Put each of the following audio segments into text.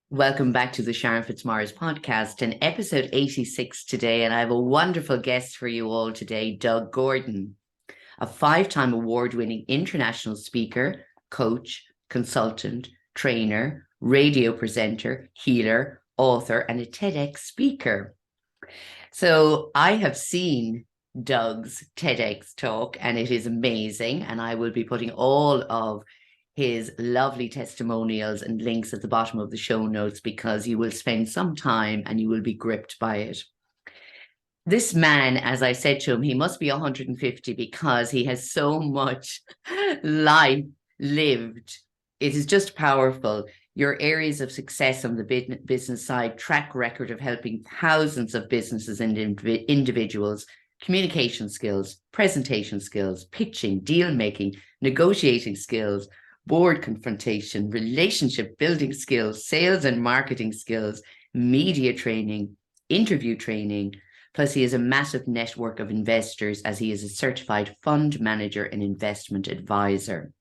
Welcome back to the Sharon Fitzmaurice podcast and episode 86 today. And I have a wonderful guest for you all today, Doug Gordon, a five-time award-winning international speaker, coach, consultant, trainer, radio presenter, healer, author, and a TEDx speaker. So I have seen Doug's TEDx talk and it is amazing. And I will be putting all of his lovely testimonials and links at the bottom of the show notes because you will spend some time and you will be gripped by it. This man, as I said to him, he must be 150 because he has so much life lived. It is just powerful. Your areas of success on the business side, track record of helping thousands of businesses and individuals, communication skills, presentation skills, pitching, deal making, negotiating skills, board confrontation, relationship building skills, sales and marketing skills, media training, interview training. Plus, he has a massive network of investors as he is a certified fund manager and investment advisor.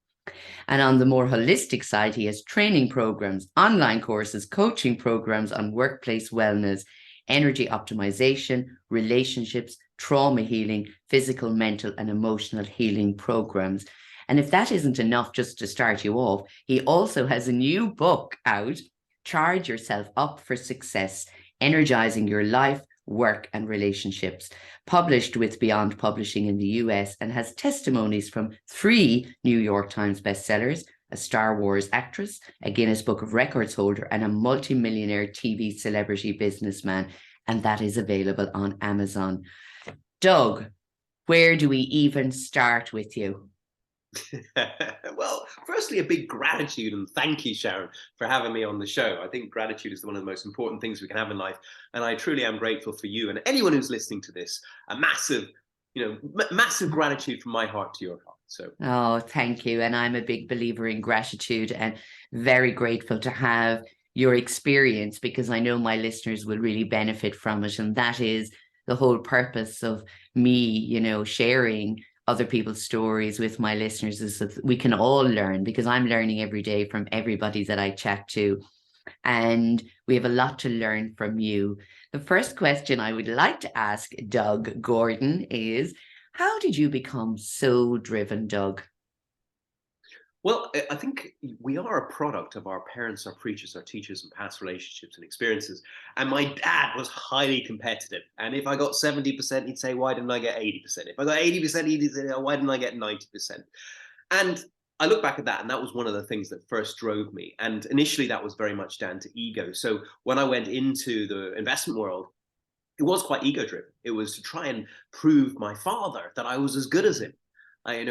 And on the more holistic side, he has training programs, online courses, coaching programs on workplace wellness, energy optimization, relationships, trauma healing, physical, mental, and emotional healing programs. And if that isn't enough just to start you off, he also has a new book out, Charge Yourself Up for Success, Energizing Your Life, Work and Relationships, published with Beyond Publishing in the US, and has testimonies from 3 New York Times bestsellers, a Star Wars actress, a Guinness Book of Records holder, and a multimillionaire TV celebrity businessman. And that is available on Amazon. Doug, where do we even start with you? Well, firstly, a big gratitude and thank you, Sharon, for having me on the show. I think gratitude is one of the most important things we can have in life. And I truly am grateful for you and anyone who's listening to this. A massive, massive gratitude from my heart to your heart. So, oh, thank you. And I'm a big believer in gratitude and very grateful to have your experience because I know my listeners will really benefit from it. And that is the whole purpose of me, sharing other people's stories with my listeners is that we can all learn because I'm learning every day from everybody that I chat to. And we have a lot to learn from you. The first question I would like to ask Doug Gordon is, how did you become so driven, Doug? well, I think we are a product of our parents, our preachers, our teachers, and past relationships and experiences. And my dad was highly competitive. And if I got 70%, he'd say, why didn't I get 80%? If I got 80%, he'd say, why didn't I get 90%? And I look back at that, and that was one of the things that first drove me. And initially, that was very much down to ego. So when I went into the investment world, it was quite ego driven. It was to try and prove my father that I was as good as him.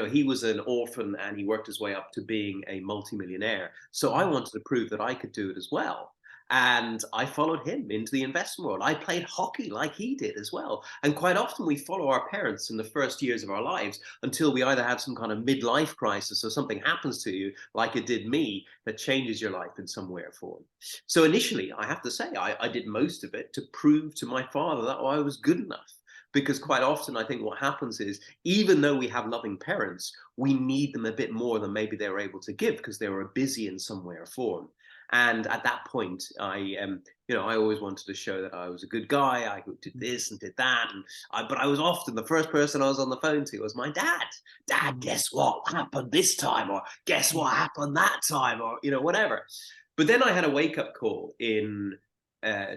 He was an orphan and he worked his way up to being a multimillionaire. So I wanted to prove that I could do it as well. And I followed him into the investment world. I played hockey like he did as well. And quite often we follow our parents in the first years of our lives until we either have some kind of midlife crisis or something happens to you, like it did me, that changes your life in some way or form. So initially, I have to say, I did most of it to prove to my father that I was good enough. Because quite often, I think what happens is, even though we have loving parents, we need them a bit more than maybe they were able to give because they were busy in some way or form. And at that point, I always wanted to show that I was a good guy. I did this and did that, but I was often the first person I was on the phone to was my dad. Dad, guess what happened this time, or guess what happened that time, or whatever. But then I had a wake up call in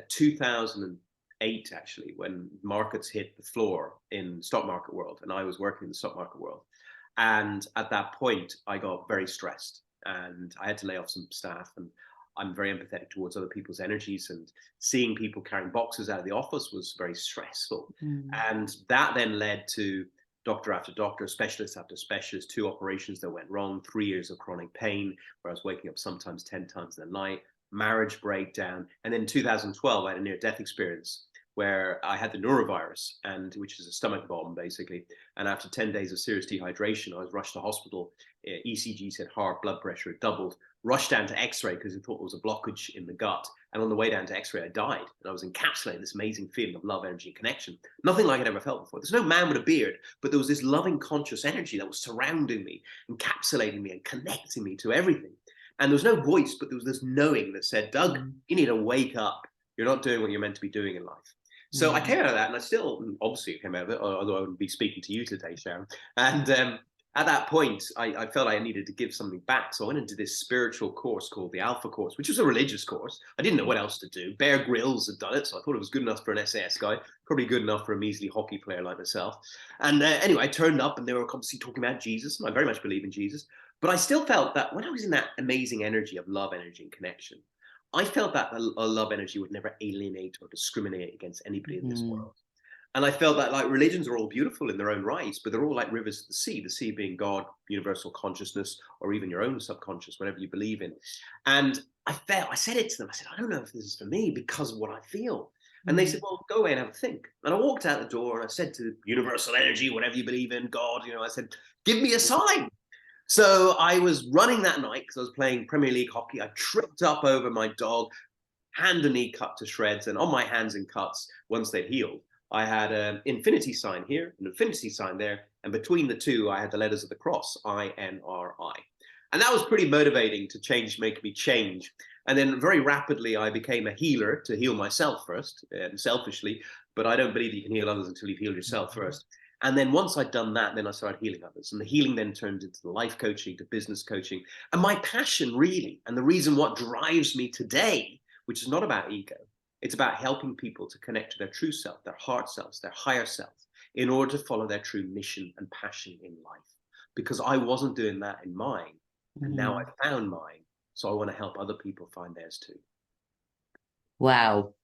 2008, actually, when markets hit the floor in stock market world, and I was working in the stock market world. And at that point, I got very stressed, and I had to lay off some staff. And I'm very empathetic towards other people's energies, and seeing people carrying boxes out of the office was very stressful. And that then led to doctor after doctor, specialist after specialist, 2 operations that went wrong, 3 years of chronic pain, where I was waking up sometimes 10 times in the night, marriage breakdown. And then in 2012, I had a near-death experience where I had the norovirus, which is a stomach bomb, basically. And after 10 days of serious dehydration, I was rushed to hospital. ECG said heart blood pressure had doubled. Rushed down to X-ray because he thought there was a blockage in the gut. And on the way down to X-ray, I died. And I was encapsulating this amazing feeling of love, energy, and connection. Nothing like I'd ever felt before. There's no man with a beard, but there was this loving, conscious energy that was surrounding me, encapsulating me, and connecting me to everything. And there was no voice, but there was this knowing that said, Doug, you need to wake up. You're not doing what you're meant to be doing in life. So I came out of that, and I still obviously came out of it, although I wouldn't be speaking to you today, Sharon. And at that point, I felt I needed to give something back. So I went into this spiritual course called the Alpha Course, which was a religious course. I didn't know what else to do. Bear Grylls had done it, so I thought it was good enough for an SAS guy, probably good enough for a measly hockey player like myself. And anyway, I turned up, and they were obviously talking about Jesus, and I very much believe in Jesus. But I still felt that when I was in that amazing energy of love, energy, and connection, I felt that a love energy would never alienate or discriminate against anybody in this world. And I felt that like religions are all beautiful in their own rights, but they're all like rivers of the sea being God, universal consciousness, or even your own subconscious, whatever you believe in. And I said it to them. I said, I don't know if this is for me because of what I feel. And they said, well, go away and have a think. And I walked out the door and I said to universal energy, whatever you believe in, God, I said, give me a sign. So I was running that night because I was playing Premier League hockey. I tripped up over my dog, hand and knee cut to shreds. And on my hands and cuts, once they'd healed, I had an infinity sign here, an infinity sign there. And between the two, I had the letters of the cross, INRI. And that was pretty motivating to make me change. And then very rapidly, I became a healer to heal myself first, selfishly. But I don't believe you can heal others until you've healed yourself first. And then once I'd done that, then I started healing others. And the healing then turned into the life coaching, to business coaching. And my passion really, and the reason what drives me today, which is not about ego, it's about helping people to connect to their true self, their heart selves, their higher self, in order to follow their true mission and passion in life. Because I wasn't doing that in mine. And now I've found mine. So I want to help other people find theirs too. Wow.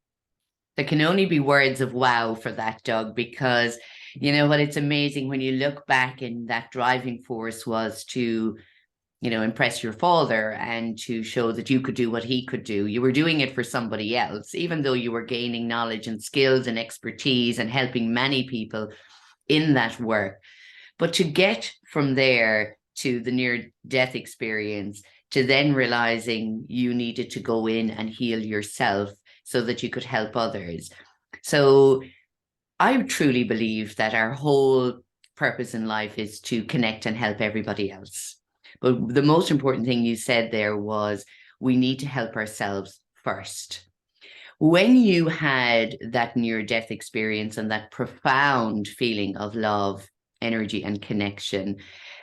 There can only be words of wow for that, Doug, because you know what, it's amazing when you look back, and that driving force was to, impress your father and to show that you could do what he could do. You were doing it for somebody else, even though you were gaining knowledge and skills and expertise and helping many people in that work. But to get from there to the near-death experience, to then realizing you needed to go in and heal yourself so that you could help others. So I truly believe that our whole purpose in life is to connect and help everybody else. But the most important thing you said there was we need to help ourselves first. When you had that near-death experience and that profound feeling of love, energy, and connection,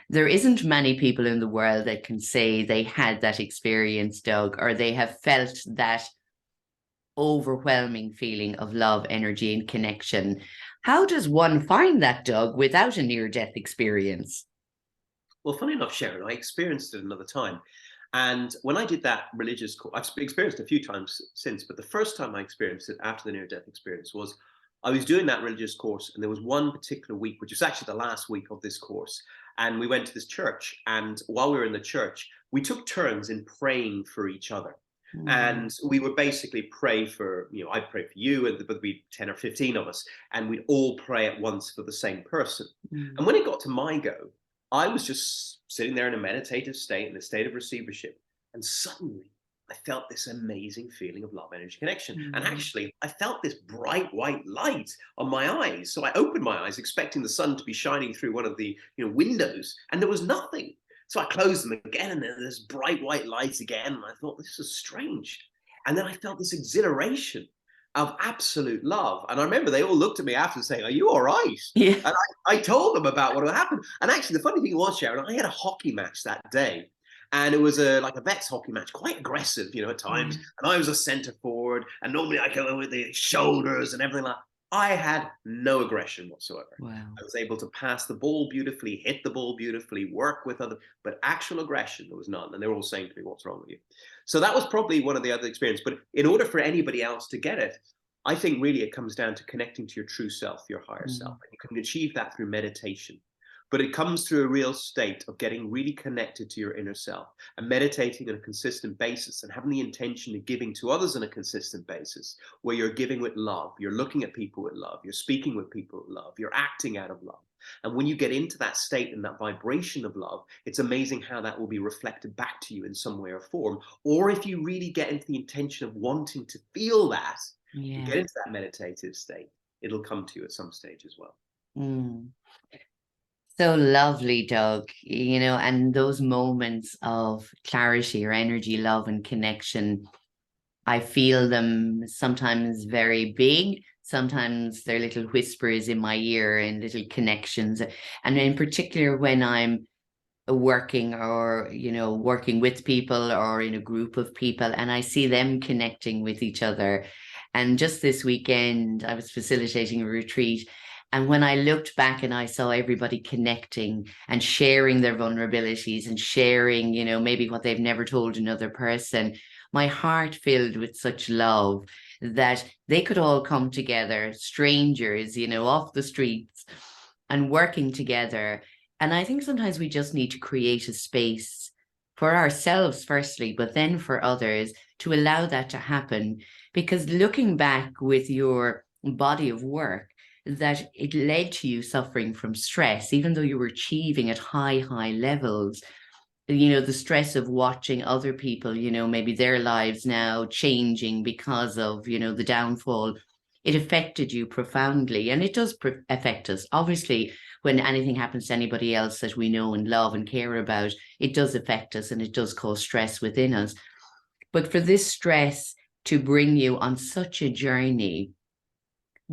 there isn't many people in the world that can say they had that experience, Doug, or they have felt that overwhelming feeling of love, energy, and connection. How does one find that, Doug, without a near-death experience? Well, funny enough, Sharon, I experienced it another time. And when I did that religious course, I've experienced it a few times since, but the first time I experienced it after the near-death experience was I was doing that religious course, and there was one particular week, which was actually the last week of this course. And we went to this church, and while we were in the church, we took turns in praying for each other. And we would basically pray for, I'd pray for you, and there'd be 10 or 15 of us, and we'd all pray at once for the same person. And when it got to my go, I was just sitting there in a meditative state, in a state of receivership. And suddenly I felt this amazing feeling of love, energy, connection. And actually, I felt this bright white light on my eyes. So I opened my eyes, expecting the sun to be shining through one of the windows, and there was nothing. So I closed them again, and then there's bright white lights again. And I thought, this is strange. And then I felt this exhilaration of absolute love. And I remember they all looked at me after saying, are you all right? Yeah. And I told them about what had happened. And actually, the funny thing was, Sharon, I had a hockey match that day. And it was like a vets hockey match, quite aggressive, at times. And I was a centre forward. And normally I go with the shoulders and everything like that. I had no aggression whatsoever. Wow. I was able to pass the ball beautifully, hit the ball beautifully, work with other, but actual aggression, there was none. And they were all saying to me, what's wrong with you? So that was probably one of the other experiences. But in order for anybody else to get it, I think really it comes down to connecting to your true self, your higher self. And you can achieve that through meditation. But it comes through a real state of getting really connected to your inner self and meditating on a consistent basis and having the intention of giving to others on a consistent basis, where you're giving with love, you're looking at people with love, you're speaking with people with love, you're acting out of love. And when you get into that state and that vibration of love, it's amazing how that will be reflected back to you in some way or form. Or if you really get into the intention of wanting to feel that, you get into that meditative state, it'll come to you at some stage as well. So lovely, Doug. And those moments of clarity or energy, love, and connection, I feel them sometimes very big. Sometimes they're little whispers in my ear and little connections. And in particular, when I'm working or, working with people or in a group of people, and I see them connecting with each other. And just this weekend, I was facilitating a retreat. And when I looked back and I saw everybody connecting and sharing their vulnerabilities and sharing, maybe what they've never told another person, my heart filled with such love that they could all come together, strangers, off the streets and working together. And I think sometimes we just need to create a space for ourselves, firstly, but then for others to allow that to happen. Because looking back with your body of work, that it led to you suffering from stress, even though you were achieving at high levels. The stress of watching other people, maybe their lives now changing because of, the downfall, it affected you profoundly. And it does affect us. Obviously, when anything happens to anybody else that we know and love and care about, it does affect us and it does cause stress within us. But for this stress to bring you on such a journey,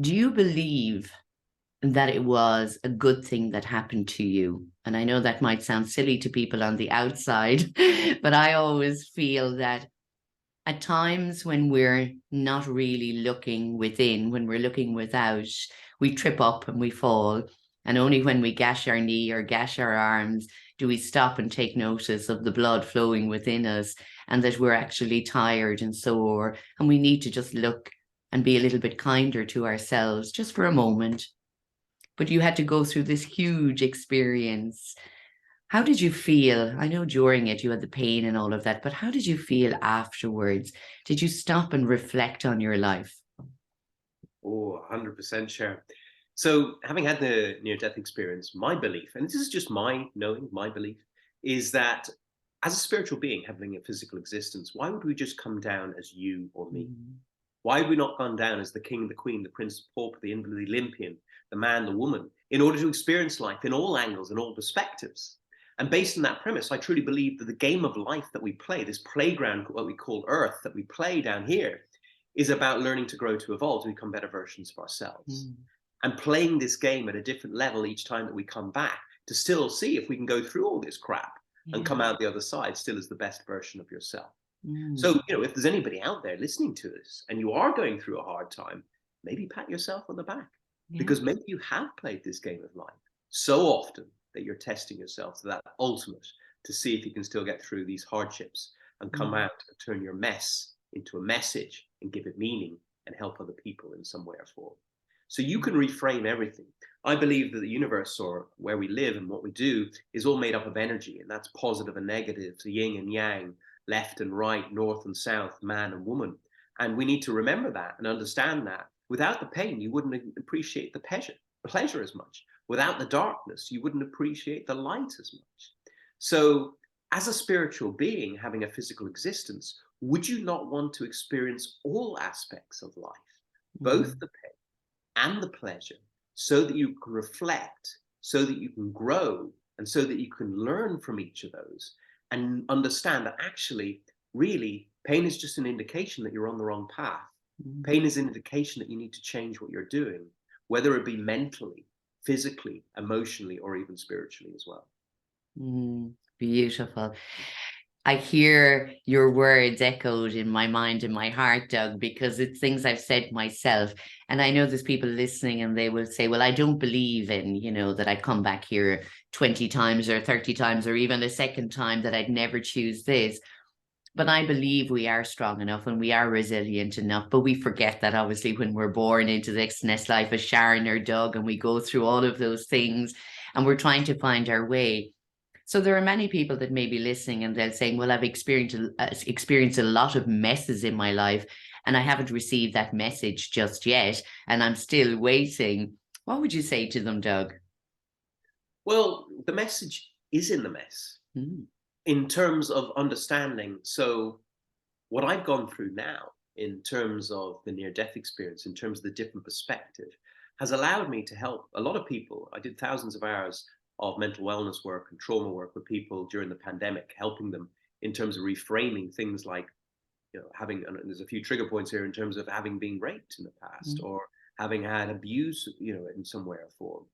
do you believe that it was a good thing that happened to you? And I know that might sound silly to people on the outside, but I always feel that at times when we're not really looking within, when we're looking without, we trip up and we fall. And only when we gash our knee or gash our arms do we stop and take notice of the blood flowing within us and that we're actually tired and sore. And we need to just look and be a little bit kinder to ourselves just for a moment. But you had to go through this huge experience. How did you feel? I know during it you had the pain and all of that, but how did you feel afterwards? Did you stop and reflect on your life? Oh, 100% Sharon. So, having had the near death experience, my belief, and this is just my knowing, my belief, is that as a spiritual being having a physical existence, why would we just come down as you or me? Why have we not gone down as the king, the queen, the prince, the pauper, the invalid, the Olympian, the man, the woman, in order to experience life in all angles and all perspectives? And based on that premise, I truly believe that the game of life that we play, this playground, what we call Earth, that we play down here, is about learning to grow, to evolve, to become better versions of ourselves. And playing this game at a different level each time that we come back to still see if we can go through all this crap and come out the other side still as the best version of yourself. So, if there's anybody out there listening to this and you are going through a hard time, maybe pat yourself on the back because maybe you have played this game of life so often that you're testing yourself to that ultimate to see if you can still get through these hardships and come out and turn your mess into a message and give it meaning and help other people in some way or form. So you can reframe everything. I believe that the universe, or where we live and what we do, is all made up of energy, and that's positive and negative, the yin and yang, left and right, north and south, man and woman. And we need to remember that and understand that. Without the pain, you wouldn't appreciate the pleasure as much. Without the darkness, you wouldn't appreciate the light as much. So, as a spiritual being having a physical existence, would you not want to experience all aspects of life, both the pain and the pleasure, so that you can reflect, so that you can grow, and so that you can learn from each of those and understand that actually, really, pain is just an indication that you're on the wrong path. Pain is an indication that you need to change what you're doing, whether it be mentally, physically, emotionally, or even spiritually as well. Beautiful. I hear your words echoed in my mind and my heart, Doug, because it's things I've said myself. And I know there's people listening and they will say, well, I don't believe in, that I come back here 20 times or 30 times or even a second time, that I'd never choose this. But I believe we are strong enough and we are resilient enough. But we forget that obviously when we're born into this next life as Sharon or Doug, and we go through all of those things and we're trying to find our way. So there are many people that may be listening and they're saying, well, I've experienced a lot of messes in my life and I haven't received that message just yet. And I'm still waiting. What would you say to them, Doug? Well, the message is in the mess in terms of understanding. So what I've gone through now in terms of the near-death experience, in terms of the different perspective, has allowed me to help a lot of people. I did thousands of hours of mental wellness work and trauma work with people during the pandemic, helping them in terms of reframing things like, having, and there's a few trigger points here in terms of having been raped in the past, Mm. or having had abuse, in some way or form.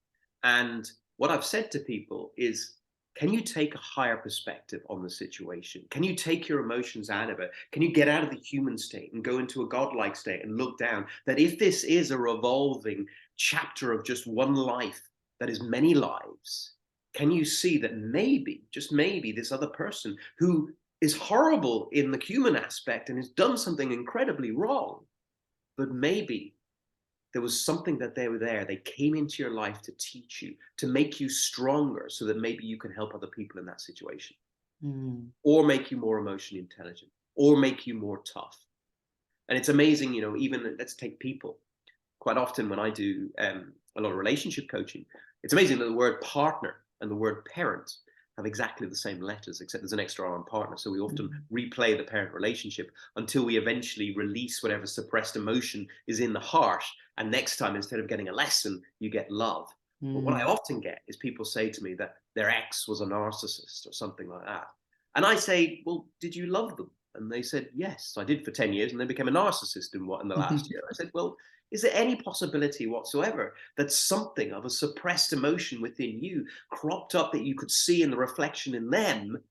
And what I've said to people is, can you take a higher perspective on the situation? Can you take your emotions out of it? Can you get out of the human state and go into a godlike state and look down that if this is a revolving chapter of just one life that is many lives, can you see that maybe, just maybe, this other person who is horrible in the human aspect and has done something incredibly wrong, but maybe there was something that they were there. They came into your life to teach you, to make you stronger so that maybe you can help other people in that situation, Mm. or make you more emotionally intelligent, or make you more tough. And it's amazing, even let's take people. Quite often when I do a lot of relationship coaching, it's amazing that the word partner and the word parent have exactly the same letters, except there's an extra R on partner. So we often replay the parent relationship until we eventually release whatever suppressed emotion is in the heart. And next time, instead of getting a lesson, you get love. But what I often get is people say to me that their ex was a narcissist or something like that. And I say, well, did you love them? And they said, yes, I did for 10 years and then became a narcissist in the last year. I said, well, is there any possibility whatsoever that something of a suppressed emotion within you cropped up that you could see in the reflection in them,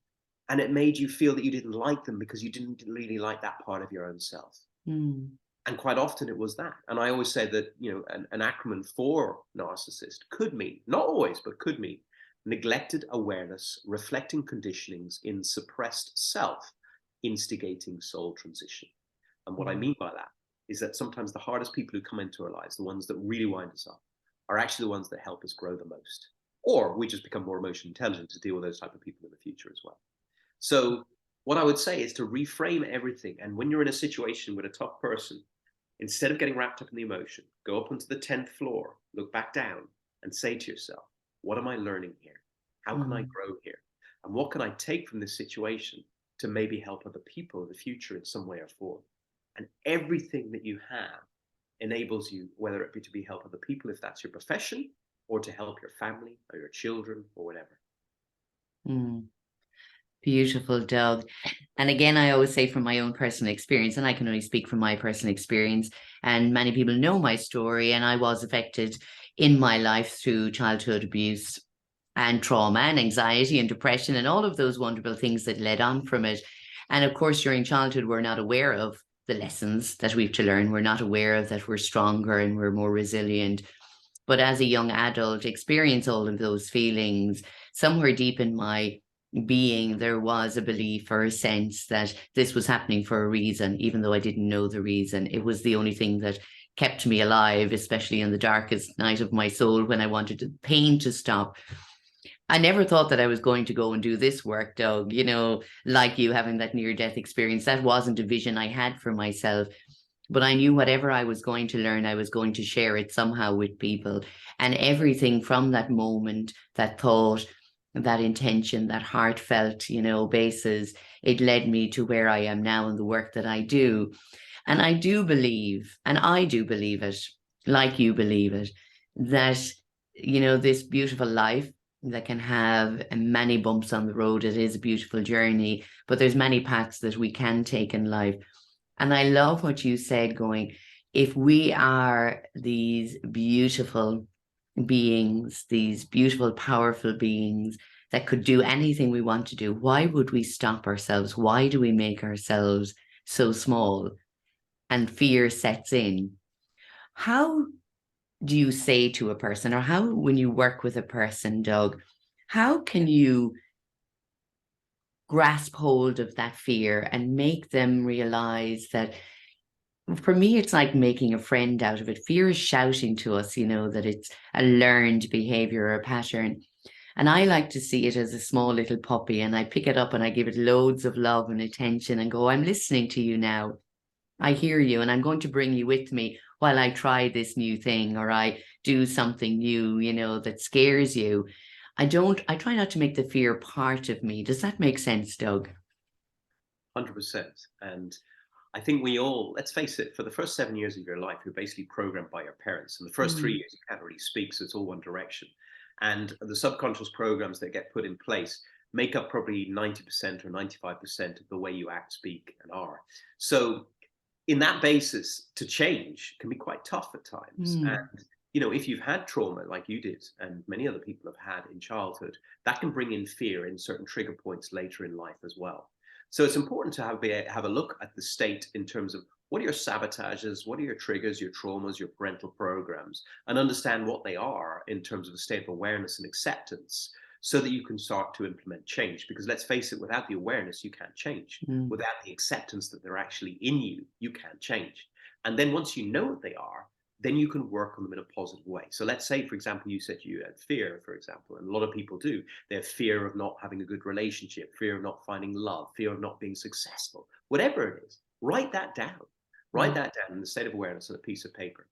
and it made you feel that you didn't like them because you didn't really like that part of your own self? Mm. And quite often it was that. And I always say that, an acronym for narcissist could mean, not always, but could mean neglected awareness, reflecting conditionings in suppressed self, instigating soul transition. And what I mean by that is that sometimes the hardest people who come into our lives, the ones that really wind us up, are actually the ones that help us grow the most. Or we just become more emotionally intelligent to deal with those type of people in the future as well. So what I would say is to reframe everything. And when you're in a situation with a tough person, instead of getting wrapped up in the emotion, go up onto the 10th floor, look back down and say to yourself, what am I learning here? How can I grow here? And what can I take from this situation to maybe help other people in the future in some way or form? And everything that you have enables you, whether it be to be help other people, if that's your profession, or to help your family or your children or whatever. Mm. Beautiful, Doug. And again, I always say from my own personal experience, and I can only speak from my personal experience, and many people know my story, and I was affected in my life through childhood abuse and trauma and anxiety and depression and all of those wonderful things that led on from it. And of course, during childhood, we're not aware of the lessons that we've to learn. We're not aware of that we're stronger and we're more resilient. But as a young adult, experience all of those feelings. Somewhere deep in my being, there was a belief or a sense that this was happening for a reason, even though I didn't know the reason. It was the only thing that kept me alive, especially in the darkest night of my soul when I wanted the pain to stop. I never thought that I was going to go and do this work, Doug, like you having that near-death experience. That wasn't a vision I had for myself. But I knew whatever I was going to learn, I was going to share it somehow with people. And everything from that moment, that thought, that intention, that heartfelt, basis, it led me to where I am now in the work that I do. And I do believe, and I do believe it, like you believe it, that, this beautiful life that can have many bumps on the road, it is a beautiful journey, but there's many paths that we can take in life. And I love what you said, going, if we are these beautiful beings, these beautiful, powerful beings that could do anything we want to do, why would we stop ourselves? Why do we make ourselves so small? And fear sets in. How do you say to a person, or how, when you work with a person, Doug, how can you grasp hold of that fear and make them realize that, for me, it's like making a friend out of it. Fear is shouting to us, that it's a learned behavior or a pattern. And I like to see it as a small little puppy, and I pick it up and I give it loads of love and attention and go, I'm listening to you now. I hear you, and I'm going to bring you with me while I try this new thing, or I do something new, that scares you. I try not to make the fear part of me. Does that make sense, Doug? 100%. And I think we all, let's face it, for the first 7 years of your life, you're basically programmed by your parents. And the first 3 years, you can't really speak, so it's all one direction. And the subconscious programs that get put in place make up probably 90% or 95% of the way you act, speak, and are. So in that basis, to change can be quite tough at times. Mm. And if you've had trauma like you did and many other people have had in childhood, that can bring in fear in certain trigger points later in life as well. So it's important to have a look at the state in terms of what are your sabotages, what are your triggers, your traumas, your parental programs, and understand what they are in terms of a state of awareness and acceptance, so that you can start to implement change. Because let's face it, without the awareness, you can't change. Mm. Without the acceptance that they're actually in you, you can't change. And then once you know what they are, then you can work on them in a positive way. So let's say, for example, you said you had fear, for example, and a lot of people do. They have fear of not having a good relationship, fear of not finding love, fear of not being successful, whatever it is. Write that down. Write that down in the state of awareness on a piece of paper.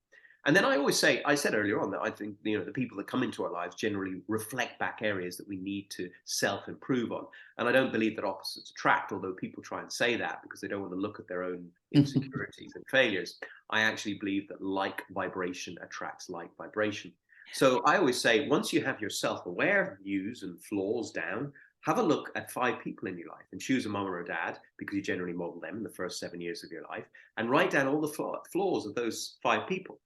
And then I always say, I said earlier on that I think, the people that come into our lives generally reflect back areas that we need to self-improve on. And I don't believe that opposites attract, although people try and say that because they don't want to look at their own insecurities and failures. I actually believe that like vibration attracts like vibration. So I always say, once you have your self-aware views and flaws down, have a look at 5 people in your life and choose a mom or a dad, because you generally model them in the first 7 years of your life, and write down all the flaws of those 5 people,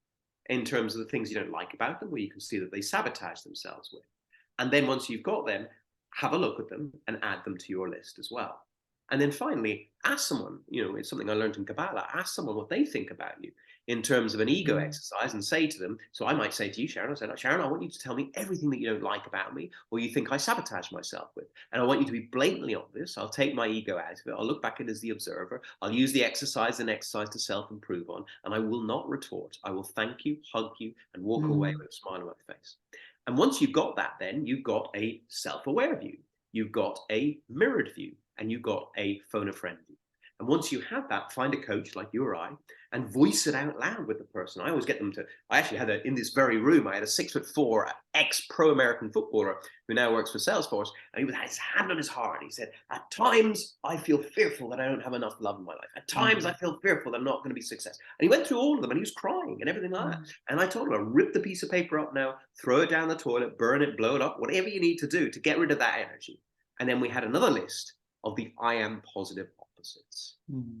in terms of the things you don't like about them, where you can see that they sabotage themselves with. And then once you've got them, have a look at them and add them to your list as well. And then finally, ask someone, it's something I learned in Kabbalah, ask someone what they think about you in terms of an ego exercise, and say to them, so I might say to you, Sharon, I said, Sharon, I want you to tell me everything that you don't like about me, or you think I sabotage myself with. And I want you to be blatantly obvious. I'll take my ego out of it. I'll look back at it as the observer. I'll use the exercise to self-improve on, and I will not retort. I will thank you, hug you, and walk away with a smile on my face. And once you've got that, then you've got a self-aware view. You've got a mirrored view, and you've got a phone a friend view. And once you have that, find a coach like you or I and voice it out loud with the person. I always get them to, I actually had in this very room, I had a 6'4" ex-pro-American footballer who now works for Salesforce, and he had his hand on his heart. He said, at times I feel fearful that I don't have enough love in my life. At times I feel fearful that I'm not going to be successful. And he went through all of them and he was crying and everything like that. And I told him, rip the piece of paper up now, throw it down the toilet, burn it, blow it up, whatever you need to do to get rid of that energy. And then we had another list of the I am positive opposites.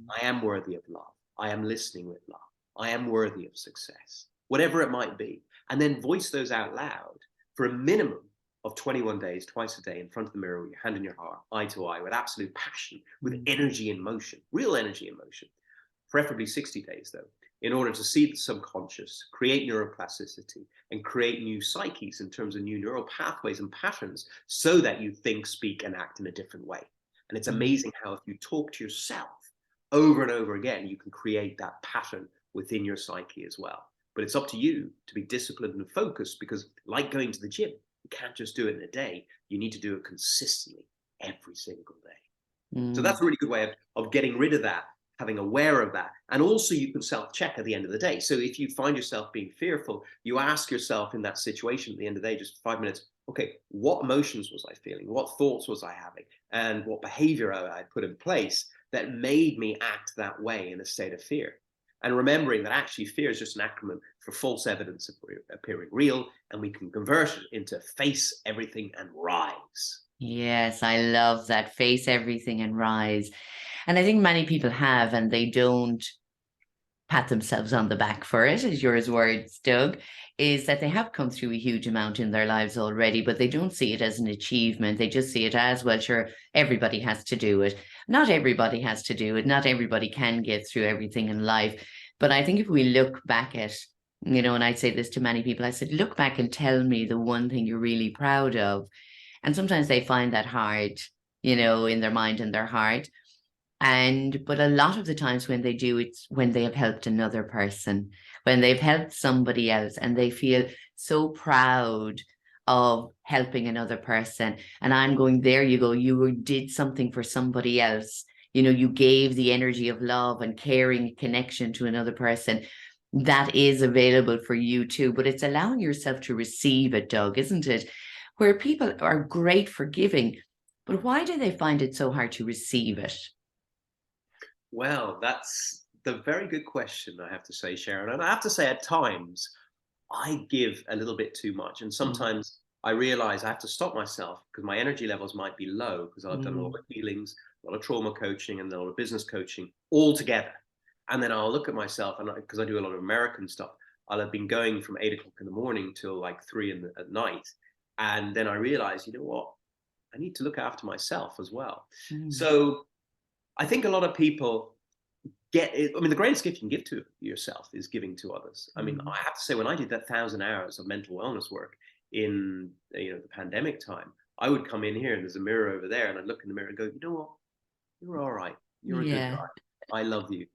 I am worthy of love. I am listening with love. I am worthy of success, whatever it might be. And then voice those out loud for a minimum of 21 days, twice a day, in front of the mirror with your hand in your heart, eye to eye, with absolute passion, with energy in motion, real energy in motion. Preferably 60 days, though, in order to see the subconscious, create neuroplasticity, and create new psyches in terms of new neural pathways and patterns, so that you think, speak, and act in a different way. And it's amazing how if you talk to yourself over and over again, you can create that pattern within your psyche as well. But it's up to you to be disciplined and focused, because like going to the gym, you can't just do it in a day. You need to do it consistently every single day. So that's a really good way of getting rid of that, having aware of that. And also you can self-check at the end of the day. So if you find yourself being fearful, you ask yourself in that situation at the end of the day, just 5 minutes, okay, what emotions was I feeling? What thoughts was I having? And what behavior I put in place that made me act that way in a state of fear? And remembering that actually fear is just an acronym for false evidence appearing real, and we can convert it into face everything and rise. Yes, I love that. Face everything and rise. And I think many people have, and they don't pat themselves on the back for it, as yours words, Doug, is that they have come through a huge amount in their lives already, but they don't see it as an achievement. They just see it as, well, sure, everybody has to do it. Not everybody has to do it. Not everybody can get through everything in life. But I think if we look back at, and I say this to many people, I said, look back and tell me the one thing you're really proud of. And sometimes they find that hard, in their mind and their heart. But a lot of the times when they do, it's when they have helped another person, when they've helped somebody else, and they feel so proud of helping another person. And I'm going, there you go, you did something for somebody else. You gave the energy of love and caring connection to another person. That is available for you too, but it's allowing yourself to receive it, Doug, isn't it? Where people are great for giving, but why do they find it so hard to receive it? Well, that's the very good question, I have to say, Sharon. And I have to say, at times, I give a little bit too much. And sometimes I realize I have to stop myself because my energy levels might be low because I've done a lot Mm. of healings, a lot of trauma coaching, and a lot of business coaching all together. And then I'll look at myself, and because I do a lot of American stuff, I'll have been going from 8 o'clock in the morning till like at night. And then I realize, you know what? I need to look after myself as well. Mm. So I think a lot of people get it. I mean, the greatest gift you can give to yourself is giving to others. I mean, Mm. I have to say, when I did that 1,000 hours of mental wellness work in the pandemic time, I would come in here and there's a mirror over there, and I'd look in the mirror and go, you know what, you're all right. You're a good Yeah. guy. I love you.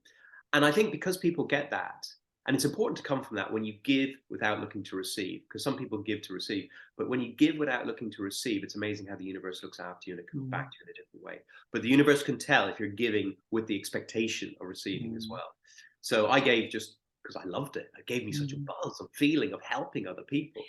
And I think because people get that, and it's important to come from that when you give without looking to receive, because some people give to receive, but when you give without looking to receive, it's amazing how the universe looks after you and it comes Mm. back to you in a different way. But the universe can tell if you're giving with the expectation of receiving as Mm. well. So I gave just because I loved it. It gave me such a Mm. buzz of feeling of helping other people.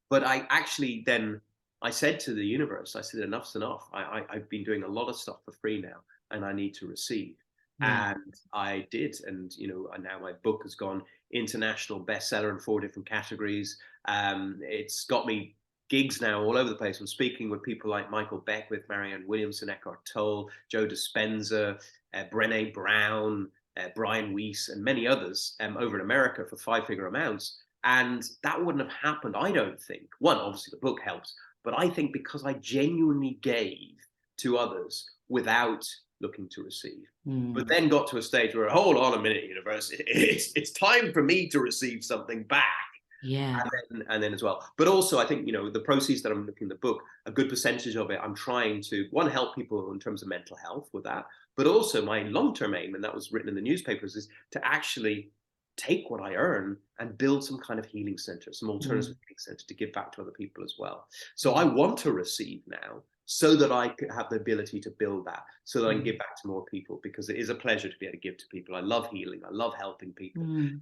But I actually then I said to the universe, I said, enough's enough. I've been doing a lot of stuff for free now, and I need to receive. Yeah. And I did, and and now my book has gone international bestseller in 4 different categories. It's got me gigs now all over the place. I'm speaking with people like Michael Beckwith, Marianne Williamson, Eckhart Tolle, Joe Dispenza, Brené Brown, Brian Weiss, and many others over in America for 5-figure amounts. And that wouldn't have happened, I don't think. One, obviously the book helps, but I think because I genuinely gave to others without looking to receive. But Mm. then got to a stage where, hold on a minute, universe, it's time for me to receive something back. Yeah. And then as well. But also, I think, the proceeds that I'm looking in the book, a good percentage of it, I'm trying to, one, help people in terms of mental health with that. But also my long-term aim, and that was written in the newspapers, is to actually take what I earn and build some kind of healing center, some alternative Mm. healing center to give back to other people as well. So I want to receive now so that I could have the ability to build that, so that I can Mm. give back to more people, because it is a pleasure to be able to give to people. I love healing. I love helping people. Mm.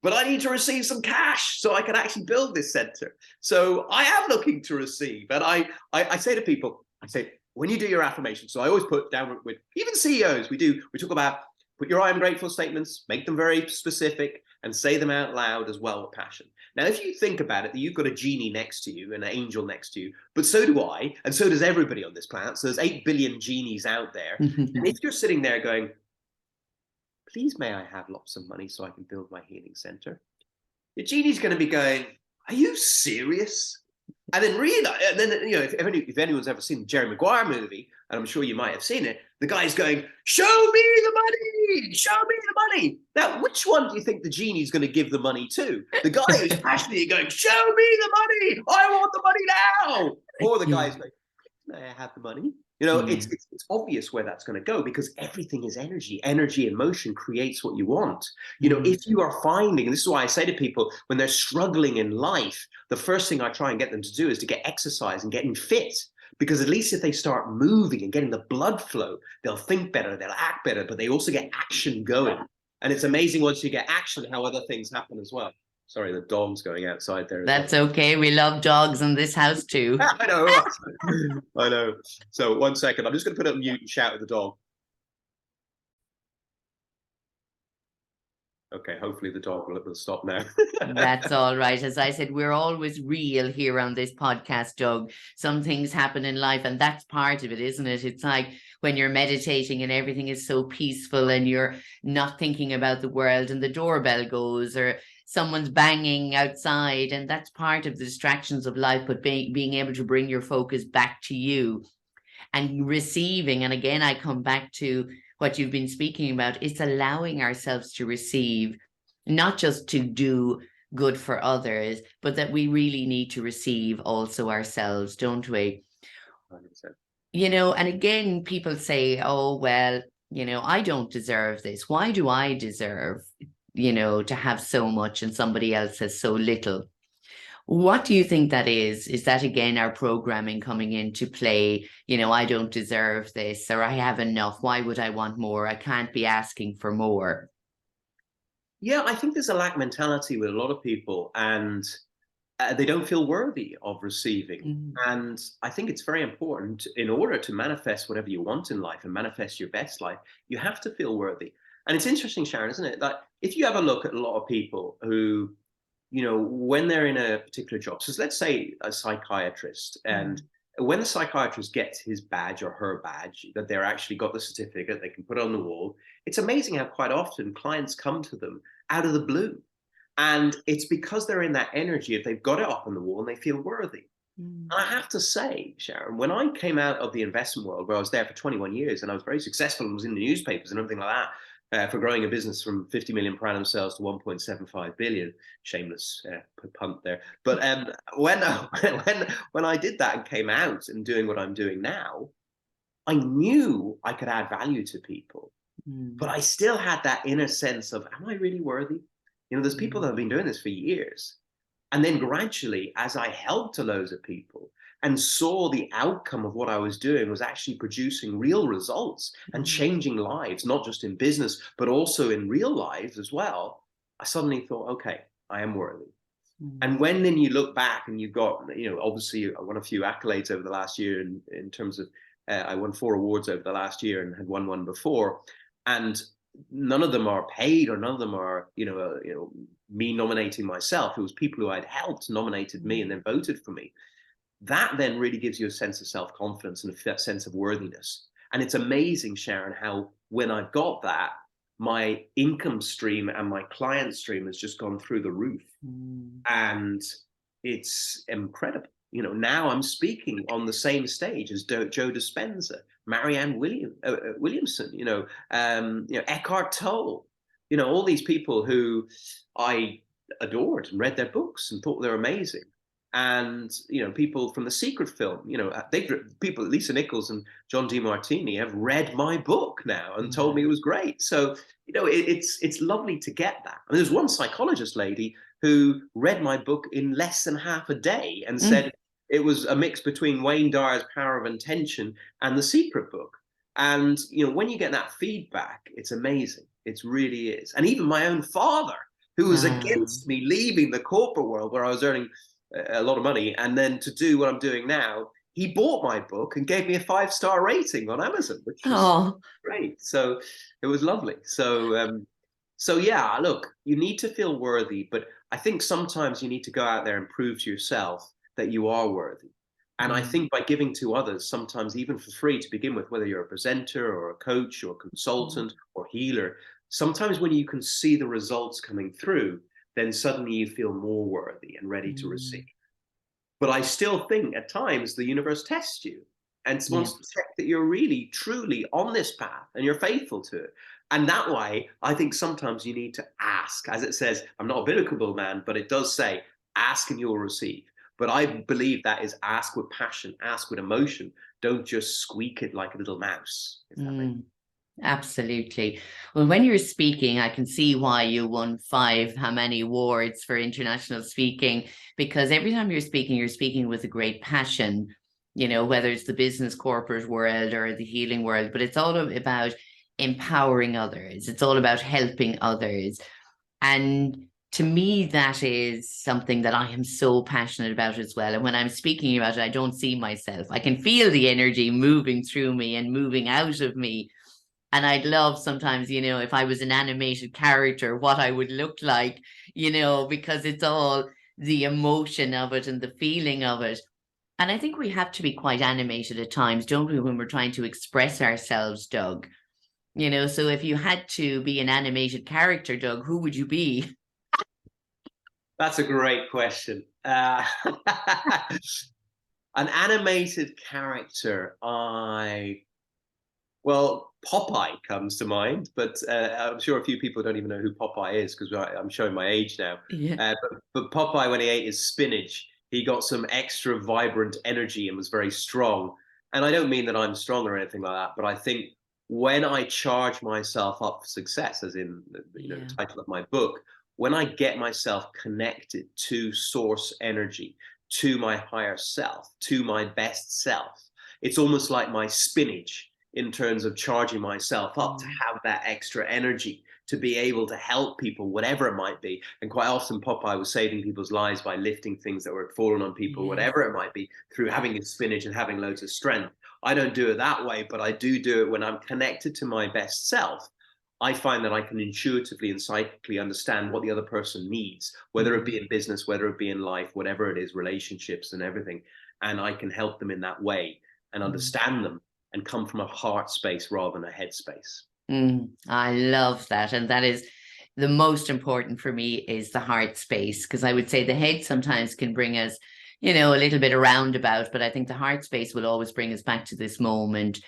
But I need to receive some cash so I can actually build this center. So I am looking to receive. And I say to people, I say, when you do your affirmation, so I always put down with even CEOs, we talk about put your I am grateful statements, make them very specific, and say them out loud as well with passion. Now, if you think about it, you've got a genie next to you, an angel next to you, but so do I, and so does everybody on this planet. So there's 8 billion genies out there. And if you're sitting there going, please may I have lots of money so I can build my healing center, your genie's going to be going, are you serious? And then if anyone's ever seen the Jerry Maguire movie, and I'm sure you might have seen it, the guy's going, show me the money, show me the money. Now, which one do you think the genie's going to give the money to? The guy who's passionately going, show me the money, I want the money now. Or the guy's going, may I have the money? Yeah. It's obvious where that's going to go, because everything is energy. Energy and motion creates what you want. Mm. If you are finding, and this is why I say to people when they're struggling in life, the first thing I try and get them to do is to get exercise and getting fit. Because at least if they start moving and getting the blood flow, they'll think better, they'll act better, but they also get action going. And it's amazing once you get action how other things happen as well. Sorry, the dog's going outside there as well. That's okay. We love dogs in this house too. I know. I know. So 1 second, I'm just going to put it on mute and shout at the dog. Okay, hopefully the dog will stop now. That's all right. As I said, we're always real here on this podcast, Doug. Some things happen in life, and that's part of it, isn't it? It's like when you're meditating and everything is so peaceful and you're not thinking about the world, and the doorbell goes or someone's banging outside, and that's part of the distractions of life. But being able to bring your focus back to you and receiving, and again, I come back to what you've been speaking about, it's allowing ourselves to receive, not just to do good for others, but that we really need to receive also ourselves, don't we? 100%. And again, people say, oh, well, I don't deserve this. Why do I deserve, to have so much and somebody else has so little? What do you think that is? Is that, again, our programming coming into play? I don't deserve this, or I have enough. Why would I want more? I can't be asking for more. Yeah, I think there's a lack mentality with a lot of people, and they don't feel worthy of receiving. Mm. And I think it's very important, in order to manifest whatever you want in life and manifest your best life, you have to feel worthy. And it's interesting, Sharon, isn't it? That if you have a look at a lot of people who when they're in a particular job, so let's say a psychiatrist, and when the psychiatrist gets his badge or her badge, that they're actually got the certificate, they can put it on the wall. It's amazing how quite often clients come to them out of the blue. And it's because they're in that energy, if they've got it up on the wall and they feel worthy. And I have to say, Sharon, when I came out of the investment world, where I was there for 21 years and I was very successful and was in the newspapers and everything like that, for growing a business from 50 million per annum sales to 1.75 billion. Shameless punt there. But when I did that and came out and doing what I'm doing now, I knew I could add value to people, but I still had that inner sense of, am I really worthy? There's people that have been doing this for years. And then gradually, as I helped to loads of people and saw the outcome of what I was doing was actually producing real results and changing lives, not just in business, but also in real lives as well, I suddenly thought, okay, I am worthy. And when then you look back and you got, obviously I won a few accolades over the last year in terms of, I won 4 awards over the last year and had won one before. And none of them are paid, or none of them are, me nominating myself. It was people who I'd helped nominated me and then voted for me. That then really gives you a sense of self-confidence and a sense of worthiness. And it's amazing, Sharon, how when I've got that, my income stream and my client stream has just gone through the roof. And it's incredible. Now I'm speaking on the same stage as Joe Dispenza, Marianne Williamson, Eckhart Tolle, all these people who I adored and read their books and thought they're amazing. And, people from The Secret film, people, Lisa Nichols and John DeMartini have read my book now and told me it was great. So, it's lovely to get that. I mean, there's one psychologist lady who read my book in less than half a day and said it was a mix between Wayne Dyer's Power of Intention and The Secret book. And, when you get that feedback, it's amazing. It really is. And even my own father, who was against me leaving the corporate world where I was earning a lot of money and then to do what I'm doing now, he bought my book and gave me a 5-star rating on Amazon, which was great. So it was lovely. So yeah, look, you need to feel worthy, but I think sometimes you need to go out there and prove to yourself that you are worthy. And I think by giving to others, sometimes even for free to begin with, whether you're a presenter or a coach or a consultant or healer, sometimes when you can see the results coming through, then suddenly you feel more worthy and ready to receive. But I still think at times the universe tests you and wants to check that you're really, truly on this path and you're faithful to it. And that way, I think sometimes you need to ask. As it says, I'm not a biblical man, but it does say, ask and you'll receive. But I believe that is ask with passion, ask with emotion. Don't just squeak it like a little mouse. If that makes sense. Absolutely. Well, when you're speaking, I can see why you won how many awards for international speaking, because every time you're speaking with a great passion, whether it's the business corporate world or the healing world, but it's all about empowering others. It's all about helping others. And to me, that is something that I am so passionate about as well. And when I'm speaking about it, I don't see myself. I can feel the energy moving through me and moving out of me. And I'd love sometimes, if I was an animated character, what I would look like, because it's all the emotion of it and the feeling of it. And I think we have to be quite animated at times, don't we, when we're trying to express ourselves, Doug? So if you had to be an animated character, Doug, who would you be? That's a great question. An animated character, well, Popeye comes to mind, but I'm sure a few people don't even know who Popeye is because I'm showing my age now. But Popeye, when he ate his spinach, he got some extra vibrant energy and was very strong. And I don't mean that I'm strong or anything like that, but I think when I charge myself up for success, as in the title of my book, when I get myself connected to source energy, to my higher self, to my best self, it's almost like my spinach in terms of charging myself up to have that extra energy to be able to help people, whatever it might be. And quite often Popeye was saving people's lives by lifting things that were falling on people, whatever it might be, through having his spinach and having loads of strength. I don't do it that way, but I do it when I'm connected to my best self. I find that I can intuitively and psychically understand what the other person needs, whether it be in business, whether it be in life, whatever it is, relationships and everything. And I can help them in that way and understand them and come from a heart space rather than a head space. I love that. And that is the most important for me, is the heart space, because I would say the head sometimes can bring us, a little bit around about, but I think the heart space will always bring us back to this moment,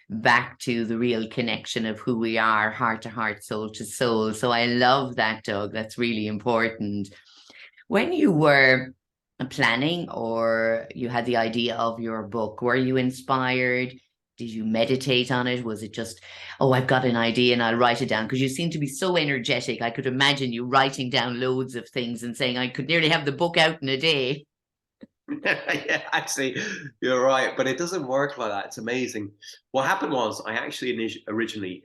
back to the real connection of who we are, heart to heart, soul to soul. So I love that, Doug. That's really important. When you were planning, or you had the idea of your book, were you inspired? Did you meditate on it? Was it just, oh, I've got an idea and I'll write it down? Because you seem to be so energetic. I could imagine you writing down loads of things and saying, I could nearly have the book out in a day. Yeah, actually, you're right, but it doesn't work like that. It's amazing. What happened was, I actually originally,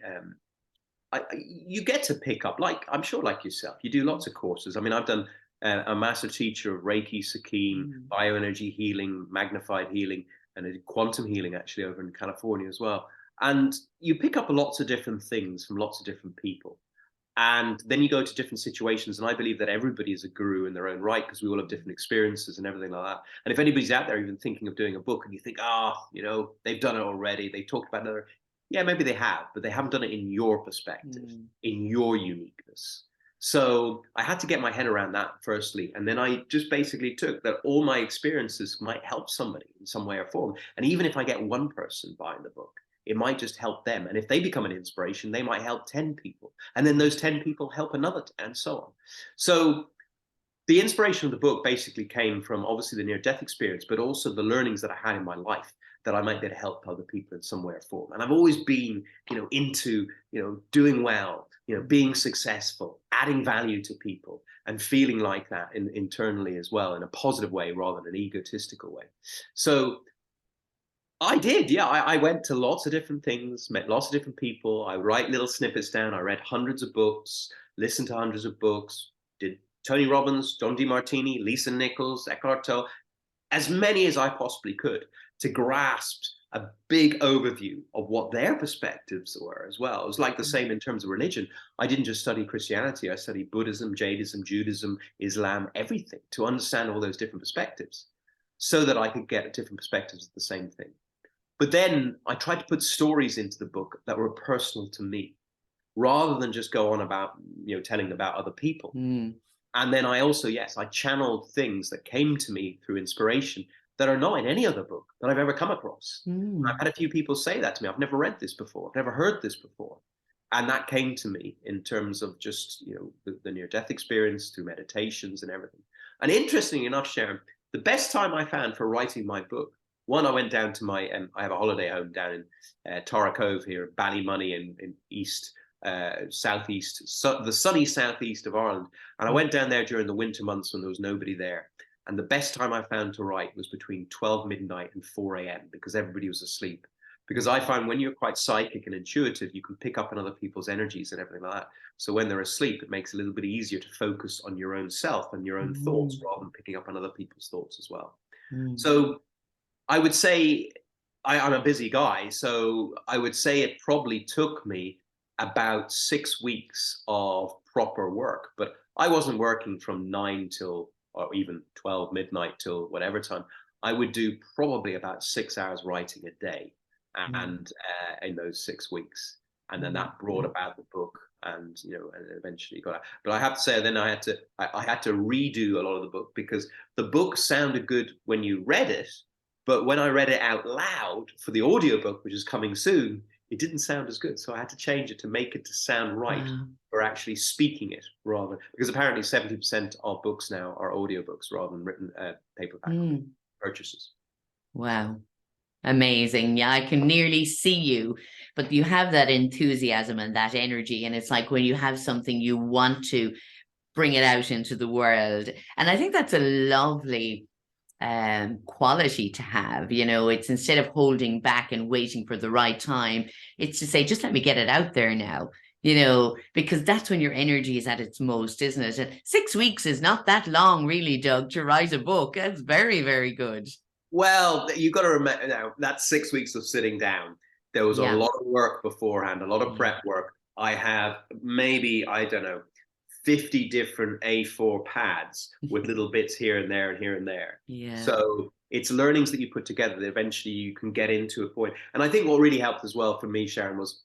you get to pick up, like I'm sure, like yourself, you do lots of courses. I mean, I've done a master teacher of Reiki, Sakine, bioenergy healing, magnified healing, and I did quantum healing actually over in California as well. And you pick up lots of different things from lots of different people. And then you go to different situations. And I believe that everybody is a guru in their own right, because we all have different experiences and everything like that. And if anybody's out there even thinking of doing a book and you think, they've done it already, they talked about another, yeah, maybe they have, but they haven't done it in your perspective, in your uniqueness. So I had to get my head around that firstly. And then I just basically took that all my experiences might help somebody in some way or form. And even if I get one person buying the book, it might just help them. And if they become an inspiration, they might help 10 people. And then those 10 people help another, and so on. So the inspiration of the book basically came from obviously the near-death experience, but also the learnings that I had in my life that I might be able to help other people in some way or form. And I've always been, into, doing well, being successful, adding value to people, and feeling like that internally as well, in a positive way rather than an egotistical way. So I did, yeah. I went to lots of different things, met lots of different people. I write little snippets down. I read hundreds of books, listened to hundreds of books, did Tony Robbins, John DeMartini, Lisa Nichols, Eckhart Tolle, as many as I possibly could, to grasp a big overview of what their perspectives were as well. It was like the same in terms of religion. I didn't just study Christianity. I studied Buddhism, Jainism, Judaism, Islam, everything, to understand all those different perspectives so that I could get different perspectives of the same thing. But then I tried to put stories into the book that were personal to me, rather than just go on about, telling about other people. And then I also, yes, I channeled things that came to me through inspiration that are not in any other book that I've ever come across. I've had a few people say that to me. I've never read this before. I've never heard this before. And that came to me in terms of just, the near-death experience through meditations and everything. And interestingly enough, Sharon, the best time I found for writing my book, one, I went down to my, I have a holiday home down in Tara Cove here, Ballymoney in southeast, the sunny southeast of Ireland. And I went down there during the winter months when there was nobody there. And the best time I found to write was between 12 midnight and 4 a.m. because everybody was asleep. Because I find when you're quite psychic and intuitive, you can pick up on other people's energies and everything like that. So when they're asleep, it makes it a little bit easier to focus on your own self and your own thoughts rather than picking up on other people's thoughts as well. So I would say I'm a busy guy. So I would say it probably took me about 6 weeks of proper work, but I wasn't working from 9 till, or even 12 midnight till whatever time. I would do probably about 6 hours writing a day, and in those 6 weeks, and then that brought about the book, and and eventually got out. But I have to say, then I had to redo a lot of the book, because the book sounded good when you read it, but when I read it out loud for the audiobook, which is coming soon, it didn't sound as good. So I had to change it to make it to sound right for actually speaking it, rather, because apparently 70% of books now are audiobooks rather than written paperback purchases. Wow. Amazing. Yeah, I can nearly see you, but you have that enthusiasm and that energy. And it's like when you have something, you want to bring it out into the world. And I think that's a lovely quality to have. It's, instead of holding back and waiting for the right time, it's to say, just let me get it out there now, because that's when your energy is at its most, isn't it? And 6 weeks is not that long, really, Doug, to write a book. That's very, very good. Well, you got to remember now, that's 6 weeks of sitting down. There was a lot of work beforehand, a lot of prep work. I have maybe, I don't know, 50 different A4 pads with little bits here and there and here and there. Yeah. So it's learnings that you put together that eventually you can get into a point. And I think what really helped as well for me, Sharon, was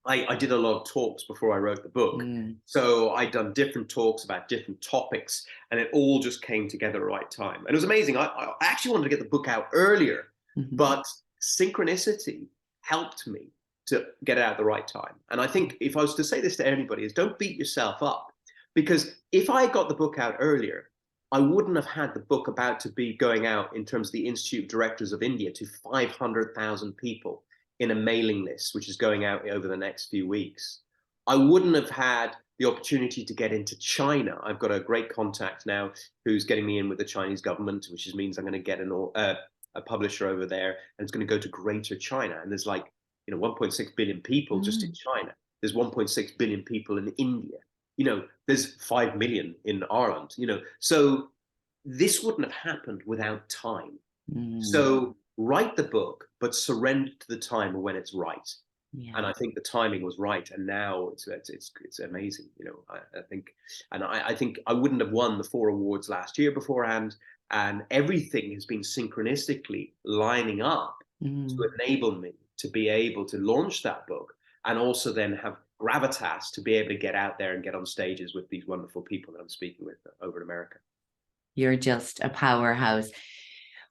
I did a lot of talks before I wrote the book. Mm. So I'd done different talks about different topics, and it all just came together at the right time. And it was amazing. I actually wanted to get the book out earlier, Mhm. but synchronicity helped me to get it out at the right time. And I think if I was to say this to anybody, is don't beat yourself up. Because if I got the book out earlier, I wouldn't have had the book about to be going out in terms of the Institute of Directors of India to 500,000 people in a mailing list, which is going out over the next few weeks. I wouldn't have had the opportunity to get into China. I've got a great contact now who's getting me in with the Chinese government, which means I'm going to get a publisher over there, and it's going to go to Greater China. And there's like 1.6 billion people just in China. There's 1.6 billion people in India. There's 5 million in Ireland. So this wouldn't have happened without time. So write the book, but surrender to the time when it's right. Yeah. And I think the timing was right, and now it's amazing. I think, and I think I wouldn't have won the 4 awards last year beforehand, and everything has been synchronistically lining up to enable me to be able to launch that book, and also then have gravitas to be able to get out there and get on stages with these wonderful people that I'm speaking with over in America. You're just a powerhouse.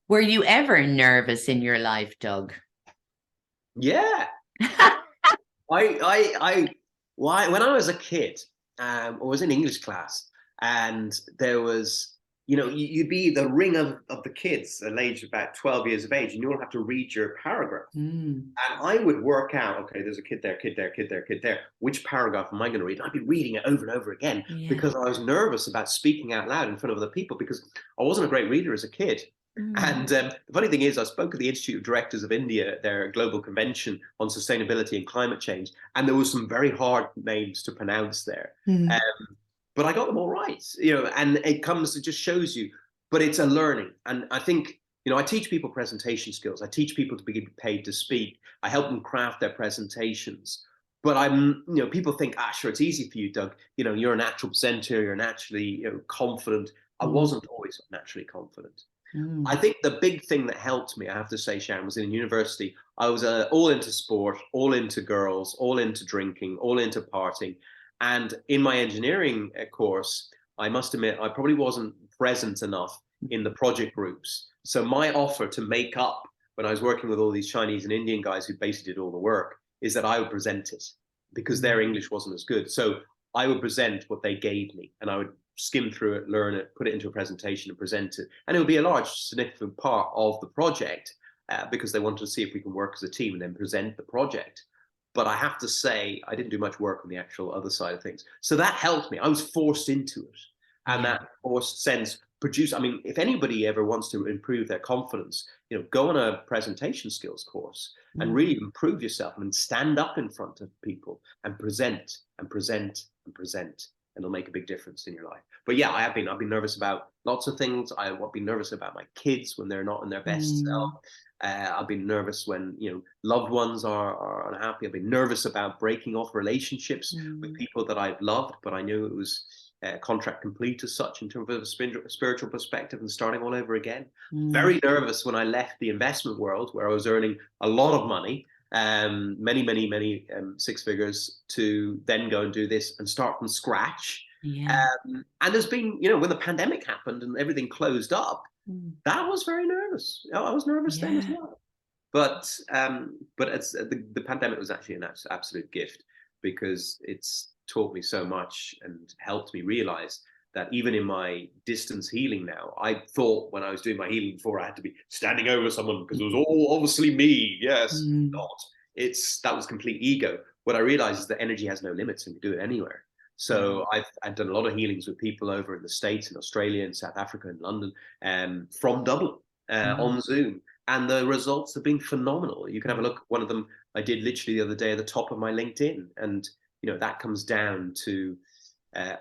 Were you ever nervous in your life, Doug? Yeah. When I was a kid, I was in English class, and there was, you'd be the ring of the kids at age about 12 years of age, and you all have to read your paragraph. And I would work out, okay, there's a kid there, kid there, kid there, kid there. Which paragraph am I going to read? And I'd be reading it over and over again because I was nervous about speaking out loud in front of other people because I wasn't a great reader as a kid. And the funny thing is, I spoke at the Institute of Directors of India, their global convention on sustainability and climate change, and there were some very hard names to pronounce there. But I got them all right, and it just shows you, but it's a learning. And I think, I teach people presentation skills. I teach people to be paid to speak. I help them craft their presentations. But people think, sure, it's easy for you, Doug. You're a natural presenter. You're naturally, confident. I wasn't always naturally confident. I think the big thing that helped me, I have to say, Sharon, was in university. I was all into sport, all into girls, all into drinking, all into partying. And in my engineering course, I must admit, I probably wasn't present enough in the project groups. So my offer to make up when I was working with all these Chinese and Indian guys who basically did all the work is that I would present it because their English wasn't as good. So I would present what they gave me, and I would skim through it, learn it, put it into a presentation and present it. And it would be a large, significant part of the project because they wanted to see if we can work as a team and then present the project. But I have to say, I didn't do much work on the actual other side of things. So that helped me. I was forced into it. And that forced sense produced, if anybody ever wants to improve their confidence, go on a presentation skills course and really improve yourself and stand up in front of people and present and present and present. And it'll make a big difference in your life. But yeah, I've been nervous about lots of things. I've been nervous about my kids when they're not in their best self. I've been nervous when loved ones are unhappy. I've been nervous about breaking off relationships with people that I've loved, but I knew it was contract complete as such in terms of a spiritual perspective and starting all over again. Very nervous when I left the investment world where I was earning a lot of money, many 6 figures, to then go and do this and start from scratch. And there's been, when the pandemic happened and everything closed up, that was very nervous. I was nervous then as well. But it's, the pandemic was actually an absolute gift because it's taught me so much and helped me realize that even in my distance healing now, I thought when I was doing my healing before, I had to be standing over someone because it was all obviously me. Yes, not. That was complete ego. What I realized is that energy has no limits and you can do it anywhere. So I've done a lot of healings with people over in the States, in Australia, in South Africa, in London, from Dublin on Zoom. And the results have been phenomenal. You can have a look. One of them I did literally the other day at the top of my LinkedIn. And, that comes down to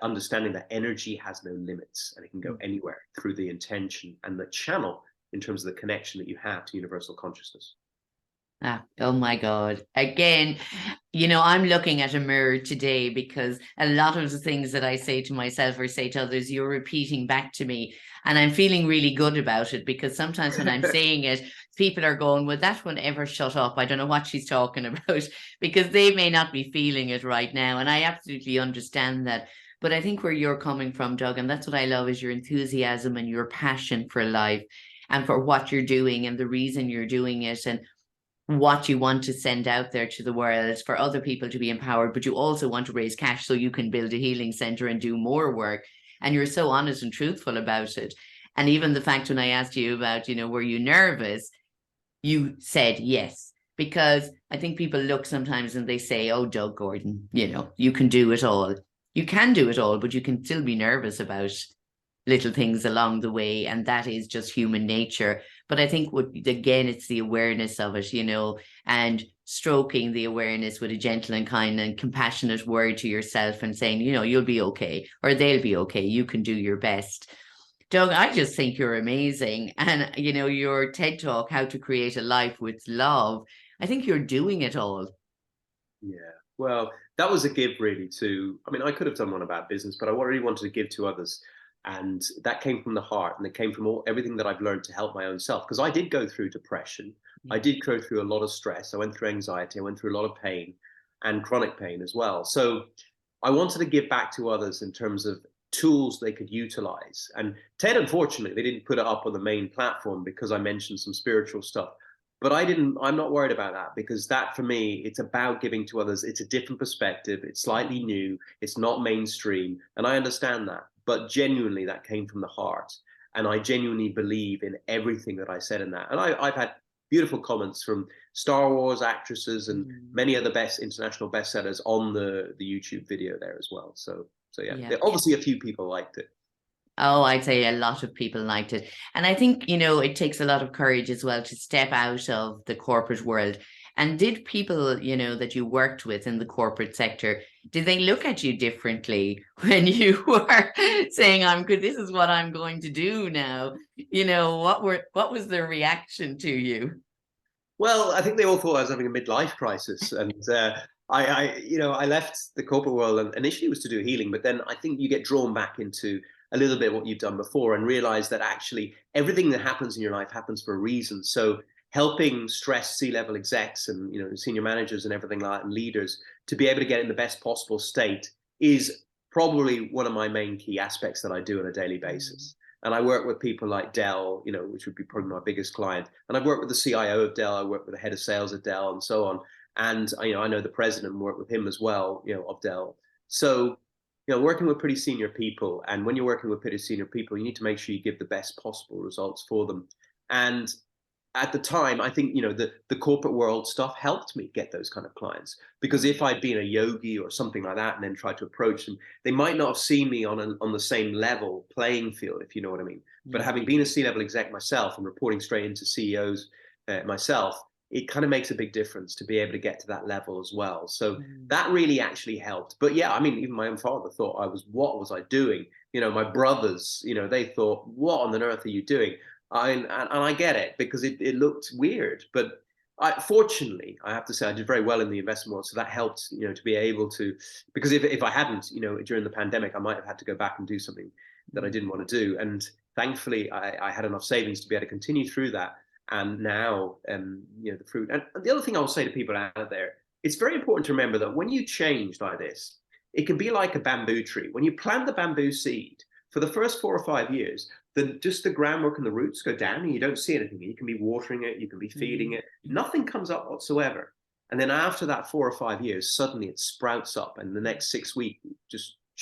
understanding that energy has no limits and it can go anywhere through the intention and the channel in terms of the connection that you have to universal consciousness. Oh my God. Again, I'm looking at a mirror today because a lot of the things that I say to myself or say to others, you're repeating back to me. And I'm feeling really good about it because sometimes when I'm saying it, people are going, will that one ever shut up? I don't know what she's talking about because they may not be feeling it right now. And I absolutely understand that. But I think where you're coming from, Doug, and that's what I love is your enthusiasm and your passion for life and for what you're doing and the reason you're doing it. And what you want to send out there to the world for other people to be empowered, but you also want to raise cash so you can build a healing center and do more work. And you're so honest and truthful about it. And even the fact when I asked you about, were you nervous? You said yes. Because I think people look sometimes and they say, oh, Doug Gordon, you can do it all. You can do it all, but you can still be nervous about little things along the way, and that is just human nature. But I think again, it's the awareness of it, and stroking the awareness with a gentle and kind and compassionate word to yourself and saying, you'll be okay, or they'll be okay, you can do your best. Doug, I just think you're amazing. And your TED Talk, How to Create a Life with Love, I think you're doing it all. Yeah. Well, that was a give really I could have done one about business, but I really wanted to give to others. And that came from the heart, and it came from everything that I've learned to help my own self. Because I did go through depression. I did go through a lot of stress. I went through anxiety. I went through a lot of pain and chronic pain as well. So I wanted to give back to others in terms of tools they could utilize. And TED, unfortunately, they didn't put it up on the main platform because I mentioned some spiritual stuff. But I'm not worried about that, because that for me, it's about giving to others. It's a different perspective. It's slightly new. It's not mainstream. And I understand that. But genuinely, that came from the heart. And I genuinely believe in everything that I said in that. And I've had beautiful comments from Star Wars actresses and many other international bestsellers on the YouTube video there as well. So yeah. Obviously a few people liked it. Oh, I'd say a lot of people liked it. And I think, it takes a lot of courage as well to step out of the corporate world. And did people, that you worked with in the corporate sector, did they look at you differently when you were saying, this is what I'm going to do now? What was their reaction to you? Well, I think they all thought I was having a midlife crisis. And I left the corporate world, and initially it was to do healing, but then I think you get drawn back into a little bit what you've done before and realize that actually everything that happens in your life happens for a reason. So helping stress C-level execs and senior managers and everything like that, and leaders, to be able to get in the best possible state is probably one of my main key aspects that I do on a daily basis. And I work with people like Dell, which would be probably my biggest client. And I've worked with the CIO of Dell. I work with the head of sales at Dell, and so on. And I know the president and work with him as well, of Dell. So working with pretty senior people, and when you're working with pretty senior people, you need to make sure you give the best possible results for them. And at the time, I think the corporate world stuff helped me get those kind of clients, because if I'd been a yogi or something like that and then tried to approach them, they might not have seen me on the same level playing field, if you know what I mean. But having been a C-level exec myself and reporting straight into CEOs myself, it kind of makes a big difference to be able to get to that level as well. So that really actually helped. But yeah, even my own father thought what was I doing? My brothers, they thought, what on earth are you doing? And I get it, because it looked weird. But fortunately, I have to say I did very well in the investment world. So that helped, to be able to, because if I hadn't, during the pandemic, I might have had to go back and do something that I didn't want to do. And thankfully, I had enough savings to be able to continue through that. And now, the fruit. And the other thing I will say to people out there, it's very important to remember that when you change like this, it can be like a bamboo tree. When you plant the bamboo seed, for the first 4 or 5 years, just the groundwork and the roots go down, and you don't see anything. You can be watering it, you can be feeding it. Nothing comes up whatsoever. And then after that 4 or 5 years, suddenly it sprouts up, and the next 6 weeks,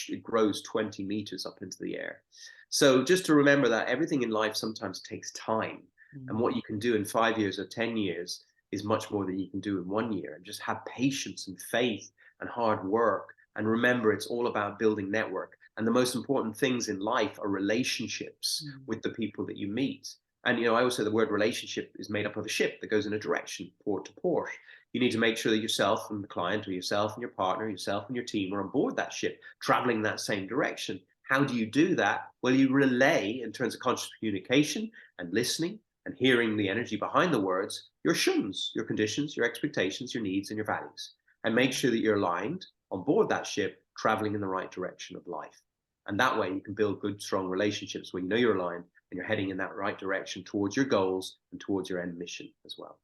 it grows 20 meters up into the air. So just to remember that everything in life sometimes takes time. And what you can do in 5 years or 10 years is much more than you can do in 1 year. And just have patience and faith and hard work. And remember, it's all about building network. And the most important things in life are relationships with the people that you meet. And, I always say the word relationship is made up of a ship that goes in a direction, port to port. You need to make sure that yourself and the client, or yourself and your partner, yourself and your team, are on board that ship, traveling that same direction. How do you do that? Well, you relay in terms of conscious communication and listening, and hearing the energy behind the words, your shoulds, your conditions, your expectations, your needs, and your values. And make sure that you're aligned on board that ship, traveling in the right direction of life. And that way you can build good, strong relationships when you know you're aligned and you're heading in that right direction towards your goals and towards your end mission as well.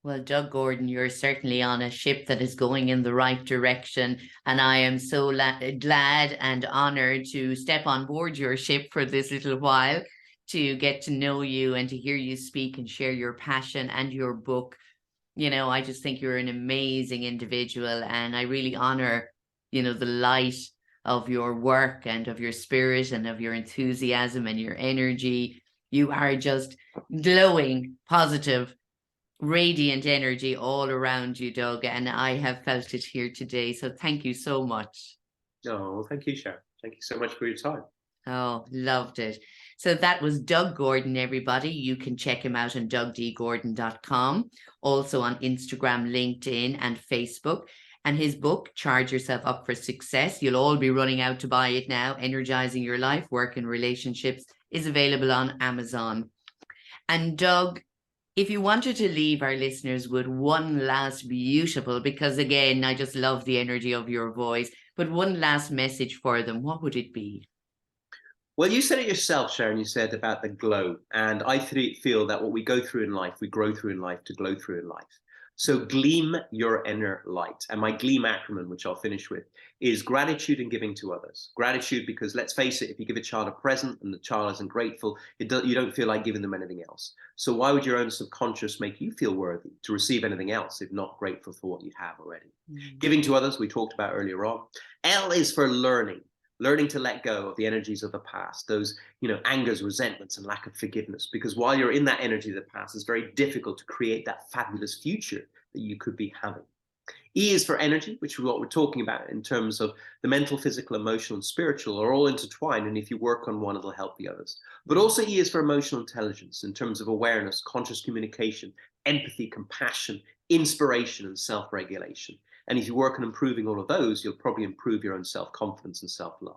Well, Doug Gordon, you're certainly on a ship that is going in the right direction. And I am so glad and honored to step on board your ship for this little while, to get to know you and to hear you speak and share your passion and your book. You know, I just think you're an amazing individual, and I really honor, the light of your work and of your spirit and of your enthusiasm and your energy. You are just glowing, positive, radiant energy all around you, Doug, and I have felt it here today. So thank you so much. Oh, thank you, Sharon. Thank you so much for your time. Oh, loved it. So that was Doug Gordon, everybody. You can check him out on dougdgordon.com, also on Instagram, LinkedIn, and Facebook. And his book, Charge Yourself Up for Success, you'll all be running out to buy it now, Energizing Your Life, Work and Relationships, is available on Amazon. And Doug, if you wanted to leave our listeners with one last beautiful, because again, I just love the energy of your voice, but one last message for them, what would it be? Well, you said it yourself, Sharon. You said about the glow. And I feel that what we go through in life, we grow through in life to glow through in life. So gleam your inner light. And my GLEAM acronym, which I'll finish with, is gratitude and giving to others. Gratitude, because let's face it, if you give a child a present and the child isn't grateful, you don't feel like giving them anything else. So why would your own subconscious make you feel worthy to receive anything else if not grateful for what you have already? Mm-hmm. Giving to others, we talked about earlier on. L is for learning. Learning to let go of the energies of the past, those, angers, resentments, and lack of forgiveness. Because while you're in that energy of the past, it's very difficult to create that fabulous future that you could be having. E is for energy, which is what we're talking about in terms of the mental, physical, emotional, and spiritual are all intertwined. And if you work on one, it'll help the others. But also E is for emotional intelligence in terms of awareness, conscious communication, empathy, compassion, inspiration, and self-regulation. And if you work on improving all of those, you'll probably improve your own self-confidence and self-love.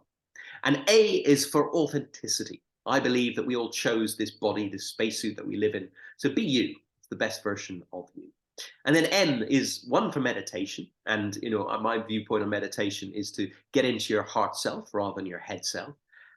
And A is for authenticity. I believe that we all chose this body, this spacesuit that we live in. So be you. It's the best version of you. And then M is one for meditation. And, my viewpoint on meditation is to get into your heart self rather than your head self.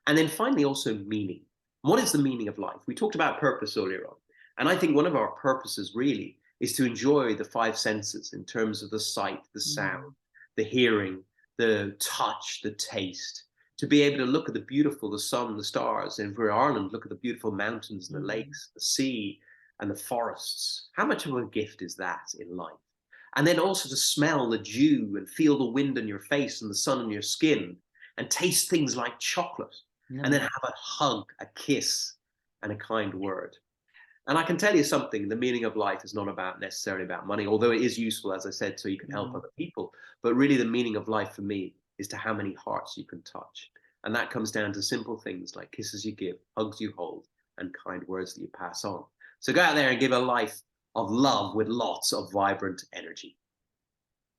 And then finally, also meaning. What is the meaning of life? We talked about purpose earlier on. And I think one of our purposes really is to enjoy the five senses in terms of the sight, the sound, the hearing, the touch, the taste, to be able to look at the beautiful, the sun, the stars, and for Ireland, look at the beautiful mountains and the lakes, the sea and the forests. How much of a gift is that in life? And then also to smell the dew and feel the wind on your face and the sun on your skin and taste things like chocolate, and then have a hug, a kiss, and a kind word. And I can tell you something, the meaning of life is not necessarily about money, although it is useful, as I said, so you can help other people. But really the meaning of life for me is to how many hearts you can touch. And that comes down to simple things like kisses you give, hugs you hold, and kind words that you pass on. So go out there and give a life of love with lots of vibrant energy.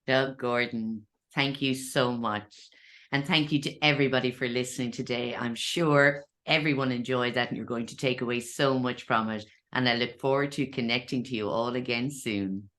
Doug Gordon, thank you so much. And thank you to everybody for listening today. I'm sure everyone enjoyed that and you're going to take away so much from it. And I look forward to connecting to you all again soon.